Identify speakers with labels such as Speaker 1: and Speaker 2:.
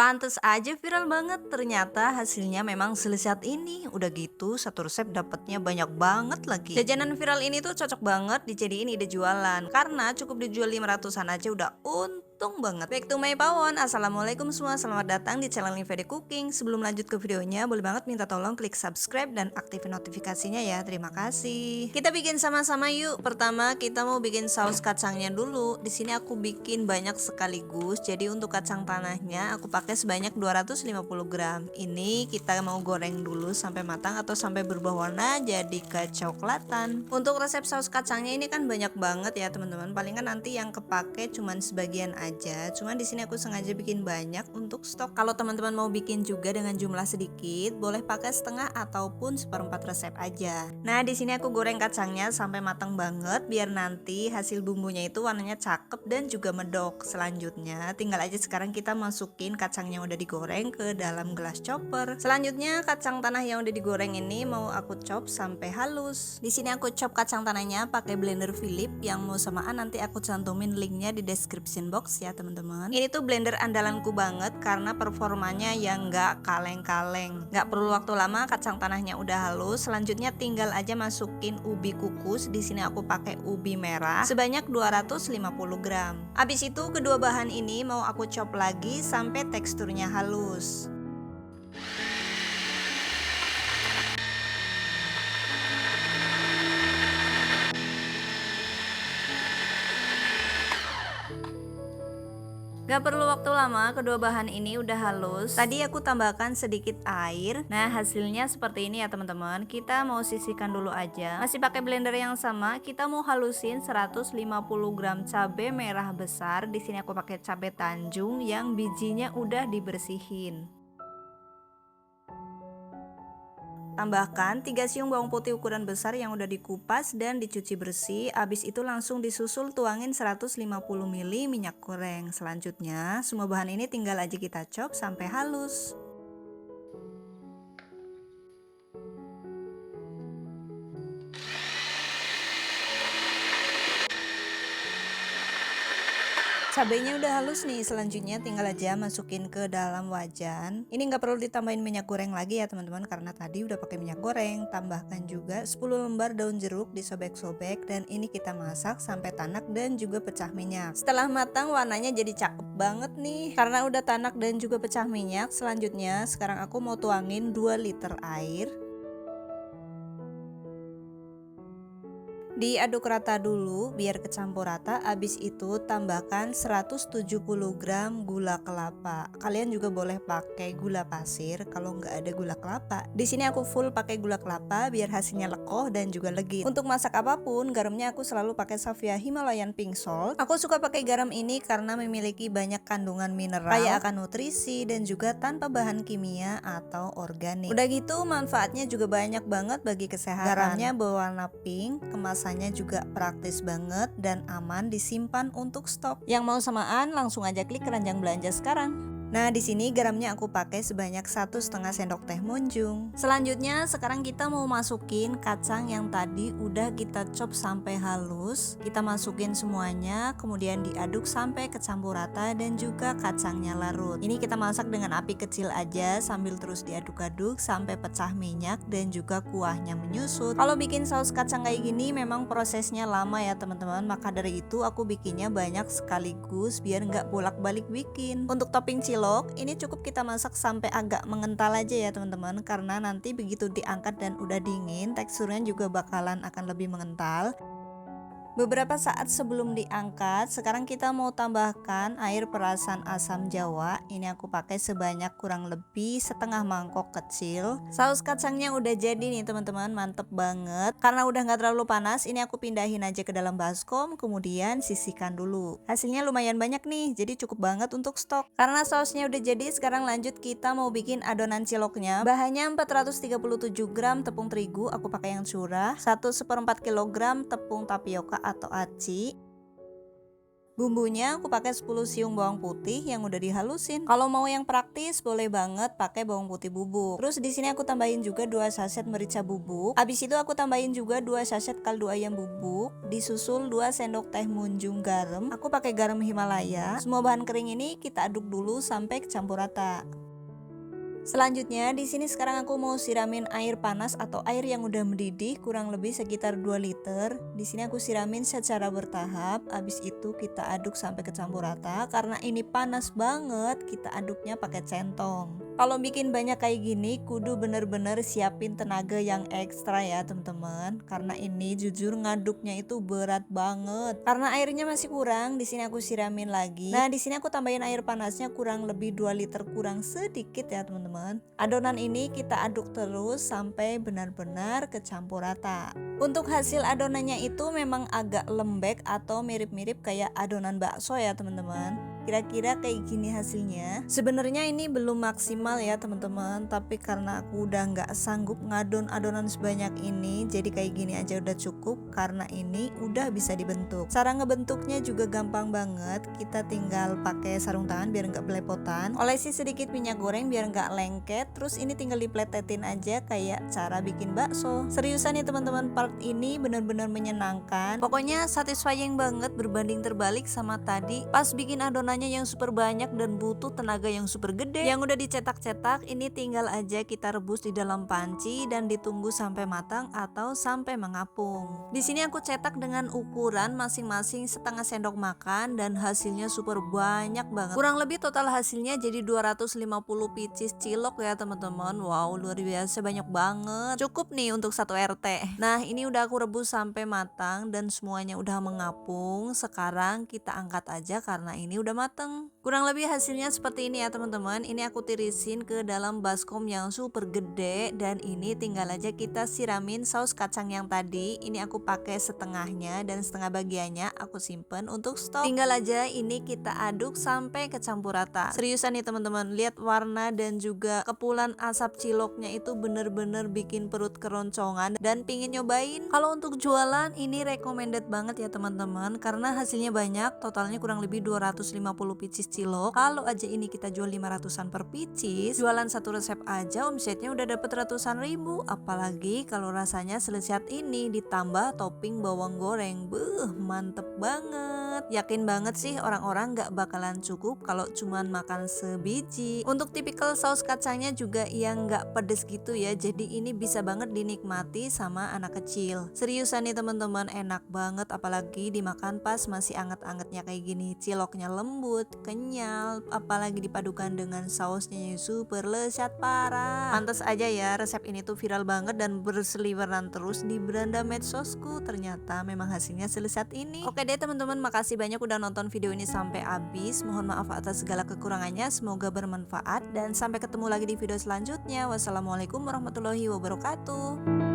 Speaker 1: Pantes aja viral banget, ternyata hasilnya memang selesat ini. Udah gitu, satu resep dapatnya banyak banget lagi. Jajanan viral ini tuh cocok banget dijadiin ide jualan, karena cukup dijual 500-an aja udah untung banget. Back to my pawon, assalamualaikum semua, selamat datang di channel Nivede Cooking. Sebelum lanjut ke videonya, boleh banget minta tolong klik subscribe dan aktifin notifikasinya ya, terima kasih. Kita bikin sama-sama yuk. Pertama kita mau bikin saus kacangnya dulu. Di sini aku bikin banyak sekaligus, jadi untuk kacang tanahnya aku pakai sebanyak 250 gram. Ini kita mau goreng dulu sampai matang atau sampai berubah warna jadi kecoklatan. Untuk resep saus kacangnya ini kan banyak banget ya teman-teman. Palingan nanti yang kepake cuman sebagian aja. Cuman di sini aku sengaja bikin banyak untuk stok. Kalau teman-teman mau bikin juga dengan jumlah sedikit, boleh pakai setengah ataupun seperempat resep aja. Nah, di sini aku goreng kacangnya sampai matang banget biar nanti hasil bumbunya itu warnanya cakep dan juga medok. Selanjutnya tinggal aja sekarang kita masukin kacang yang udah digoreng ke dalam gelas chopper. Selanjutnya kacang tanah yang udah digoreng ini mau aku chop sampai halus. Di sini aku chop kacang tanahnya pakai blender Philips. Yang mau samaan nanti aku cantumin linknya di description box ya teman-teman. Ini tuh blender andalanku banget karena performanya yang nggak kaleng-kaleng. Nggak perlu waktu lama, kacang tanahnya udah halus. Selanjutnya tinggal aja masukin ubi kukus. Di sini aku pakai ubi merah sebanyak 250 gram. Habis itu kedua bahan ini mau aku chop lagi sampai teksturnya halus. Gak perlu waktu lama, kedua bahan ini udah halus. Tadi aku tambahkan sedikit air. Nah, hasilnya seperti ini ya teman-teman. Kita mau sisihkan dulu aja. Masih pakai blender yang sama, kita mau halusin 150 gram cabai merah besar. Di sini aku pakai cabai Tanjung yang bijinya udah dibersihin. Tambahkan 3 siung bawang putih ukuran besar yang udah dikupas dan dicuci bersih. Habis itu langsung disusul tuangin 150 ml minyak goreng. Selanjutnya semua bahan ini tinggal aja kita chop sampai halus. Cabenya udah halus nih, selanjutnya tinggal aja masukin ke dalam wajan. Ini nggak perlu ditambahin minyak goreng lagi ya teman-teman, karena tadi udah pakai minyak goreng. Tambahkan juga 10 lembar daun jeruk disobek-sobek dan ini kita masak sampai tanak dan juga pecah minyak. Setelah matang warnanya jadi cakep banget nih, karena udah tanak dan juga pecah minyak. Selanjutnya sekarang aku mau tuangin 2 liter air. Diaduk rata dulu biar kecampur rata. Habis itu tambahkan 170 gram gula kelapa. Kalian juga boleh pakai gula pasir kalau nggak ada gula kelapa. Di sini aku full pakai gula kelapa biar hasilnya lekoh dan juga legit. Untuk masak apapun, garamnya aku selalu pakai Savia Himalayan Pink Salt. Aku suka pakai garam ini karena memiliki banyak kandungan mineral, kaya akan nutrisi dan juga tanpa bahan kimia atau organik. Udah gitu manfaatnya juga banyak banget bagi kesehatan. Garamnya berwarna pink, kemasan juga praktis banget dan aman disimpan untuk stok. Yang mau samaan langsung aja klik keranjang belanja sekarang. Nah, di sini garamnya aku pakai sebanyak 1,5 sendok teh munjung. Selanjutnya sekarang kita mau masukin kacang yang tadi udah kita chop sampai halus. Kita masukin semuanya, kemudian diaduk sampai kecampur rata dan juga kacangnya larut. Ini kita masak dengan api kecil aja sambil terus diaduk-aduk sampai pecah minyak dan juga kuahnya menyusut. Kalau bikin saus kacang kayak gini memang prosesnya lama ya teman-teman. Maka dari itu aku bikinnya banyak sekaligus biar nggak bolak-balik bikin. Untuk topping cilok ini cukup kita masak sampai agak mengental aja ya teman-teman, karena nanti begitu diangkat dan udah dingin teksturnya juga bakalan akan lebih mengental. Beberapa saat sebelum diangkat, sekarang kita mau tambahkan air perasan asam jawa. Ini aku pakai sebanyak kurang lebih setengah mangkok kecil. Saus kacangnya udah jadi nih teman-teman, mantep banget. Karena udah nggak terlalu panas, ini aku pindahin aja ke dalam baskom, kemudian sisihkan dulu. Hasilnya lumayan banyak nih, jadi cukup banget untuk stok. Karena sausnya udah jadi, sekarang lanjut kita mau bikin adonan ciloknya. Bahannya 437 gram tepung terigu, aku pakai yang curah, 1/4 kilogram tepung tapioka atau aci, Bumbunya aku pakai 10 siung bawang putih yang udah dihalusin. Kalau mau yang praktis boleh banget pakai bawang putih bubuk. Terus di sini aku tambahin juga 2 saset merica bubuk. Habis itu aku tambahin juga 2 saset kaldu ayam bubuk, disusul 2 sendok teh munjung garam. Aku pakai garam Himalaya. Semua bahan kering ini kita aduk dulu sampai kecampur rata. Selanjutnya di sini sekarang aku mau siramin air panas atau air yang udah mendidih kurang lebih sekitar 2 liter. Di sini aku siramin secara bertahap. Habis itu kita aduk sampai kecampur rata. Karena ini panas banget, kita aduknya pakai centong. Kalau bikin banyak kayak gini, kudu bener-bener siapin tenaga yang ekstra ya teman-teman. Karena ini jujur ngaduknya itu berat banget. Karena airnya masih kurang, di sini aku siramin lagi. Nah, di sini aku tambahin air panasnya kurang lebih 2 liter kurang sedikit ya teman-teman. Adonan ini kita aduk terus sampai benar-benar kecampur rata. Untuk hasil adonannya itu memang agak lembek atau mirip-mirip kayak adonan bakso ya teman-teman. Kira-kira kayak gini hasilnya. Sebenarnya ini belum maksimal ya teman-teman, tapi karena aku udah nggak sanggup ngadon adonan sebanyak ini, jadi kayak gini aja udah cukup. Karena ini udah bisa dibentuk. Cara ngebentuknya juga gampang banget. Kita tinggal pakai sarung tangan biar nggak belepotan. Olesi sedikit minyak goreng biar nggak lengket. Terus ini tinggal dipletetin aja kayak cara bikin bakso. Seriusan nih teman-teman, part ini bener-bener menyenangkan. Pokoknya satisfying banget berbanding terbalik sama tadi. Pas bikin adonan yang super banyak dan butuh tenaga yang super gede. Yang udah dicetak-cetak ini tinggal aja kita rebus di dalam panci dan ditunggu sampai matang atau sampai mengapung. Di sini aku cetak dengan ukuran masing-masing setengah sendok makan dan hasilnya super banyak banget. Kurang lebih total hasilnya jadi 250 pieces cilok ya teman-teman. Wow, luar biasa banyak banget. Cukup nih untuk satu RT. Nah, ini udah aku rebus sampai matang dan semuanya udah mengapung. Sekarang kita angkat aja karena ini udah mateng. Kurang lebih hasilnya seperti ini ya teman-teman. Ini aku tirisin ke dalam baskom yang super gede dan ini tinggal aja kita siramin saus kacang yang tadi. Ini aku pakai setengahnya dan setengah bagiannya aku simpen untuk stok. Tinggal aja ini kita aduk sampai kecampur rata. Seriusan nih teman-teman, lihat warna dan juga kepulan asap ciloknya itu bener-bener bikin perut keroncongan dan pingin nyobain. Kalau untuk jualan ini recommended banget ya teman-teman karena hasilnya banyak, totalnya kurang lebih 250 pieces cilok. Kalau aja ini kita jual 500-an per pieces, jualan satu resep aja omsetnya udah dapet ratusan ribu. Apalagi kalau rasanya selezat ini ditambah topping bawang goreng. Mantep banget. Yakin banget sih orang-orang gak bakalan cukup kalau cuman makan sebiji. Untuk tipikal saus kacangnya juga yang gak pedes gitu ya, jadi ini bisa banget dinikmati sama anak kecil. Seriusan nih teman-teman, enak banget apalagi dimakan pas masih anget-angetnya kayak gini. Ciloknya lembut, kenyal, apalagi dipadukan dengan sausnya yang super lezat parah. Pantas aja ya resep ini tuh viral banget dan berseliweran terus di beranda medsosku. Ternyata memang hasilnya selezat ini. Oke deh teman-teman, makasih banyak udah nonton video ini sampai habis. Mohon maaf atas segala kekurangannya, semoga bermanfaat dan sampai ketemu lagi di video selanjutnya. Wassalamualaikum warahmatullahi wabarakatuh.